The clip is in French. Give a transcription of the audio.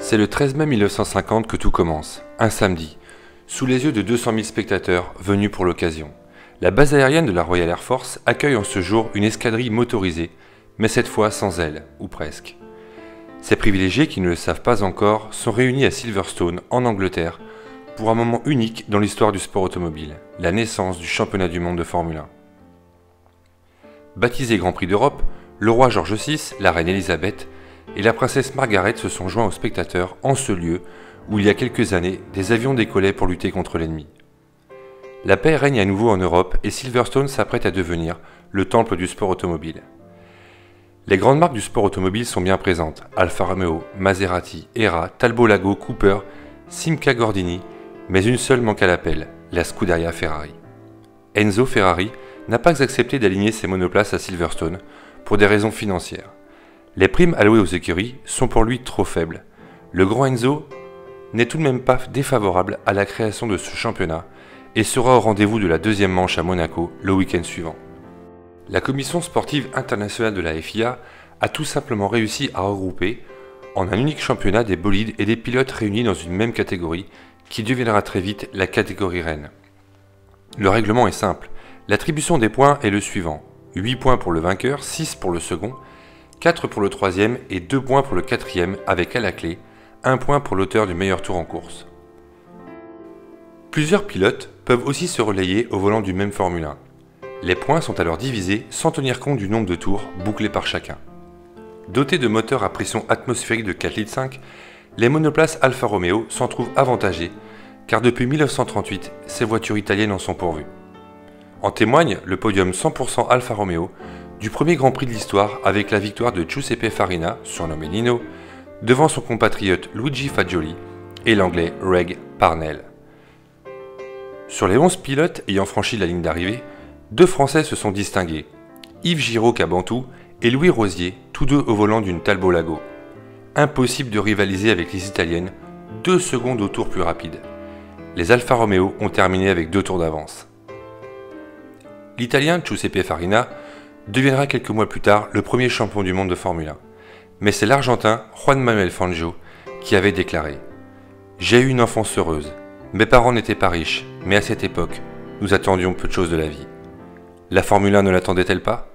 C'est le 13 mai 1950 que tout commence, un samedi, sous les yeux de 200 000 spectateurs venus pour l'occasion. La base aérienne de la Royal Air Force accueille en ce jour une escadrille motorisée, mais cette fois sans ailes, ou presque. Ces privilégiés qui ne le savent pas encore sont réunis à Silverstone, en Angleterre, pour un moment unique dans l'histoire du sport automobile, la naissance du championnat du monde de Formule 1. Baptisé Grand Prix d'Europe, le roi George VI, la reine Elisabeth et la princesse Margaret se sont joints aux spectateurs en ce lieu où il y a quelques années, des avions décollaient pour lutter contre l'ennemi. La paix règne à nouveau en Europe et Silverstone s'apprête à devenir le temple du sport automobile. Les grandes marques du sport automobile sont bien présentes, Alfa Romeo, Maserati, Hera, Talbot Lago, Cooper, Simca Gordini, mais une seule manque à l'appel, la Scuderia Ferrari. Enzo Ferrari n'a pas accepté d'aligner ses monoplaces à Silverstone pour des raisons financières. Les primes allouées aux écuries sont pour lui trop faibles. Le grand Enzo n'est tout de même pas défavorable à la création de ce championnat et sera au rendez-vous de la deuxième manche à Monaco le week-end suivant. La Commission sportive internationale de la FIA a tout simplement réussi à regrouper en un unique championnat des bolides et des pilotes réunis dans une même catégorie qui deviendra très vite la catégorie reine. Le règlement est simple, l'attribution des points est le suivant, 8 points pour le vainqueur, 6 pour le second, 4 pour le troisième et 2 points pour le quatrième avec à la clé 1 point pour l'auteur du meilleur tour en course. Plusieurs pilotes peuvent aussi se relayer au volant du même Formule 1. Les points sont alors divisés sans tenir compte du nombre de tours bouclés par chacun. Dotés de moteurs à pression atmosphérique de 4,5 litres, les monoplaces Alfa Romeo s'en trouvent avantagées car depuis 1938, ces voitures italiennes en sont pourvues. En témoigne le podium 100% Alfa Romeo du premier Grand Prix de l'histoire avec la victoire de Giuseppe Farina, surnommé Nino, devant son compatriote Luigi Fagioli et l'anglais Reg Parnell. Sur les 11 pilotes ayant franchi la ligne d'arrivée, 2 Français se sont distingués, Yves Giraud-Cabantou et Louis Rosier, tous deux au volant d'une Talbot Lago. Impossible de rivaliser avec les Italiennes, 2 secondes au tour plus rapide. Les Alfa Romeo ont terminé avec 2 tours d'avance. L'Italien Giuseppe Farina deviendra quelques mois plus tard le premier champion du monde de Formule 1. Mais c'est l'Argentin Juan Manuel Fangio qui avait déclaré « J'ai eu une enfance heureuse. Mes parents n'étaient pas riches, mais à cette époque, nous attendions peu de choses de la vie. La Formule 1 ne l'attendait-elle pas ?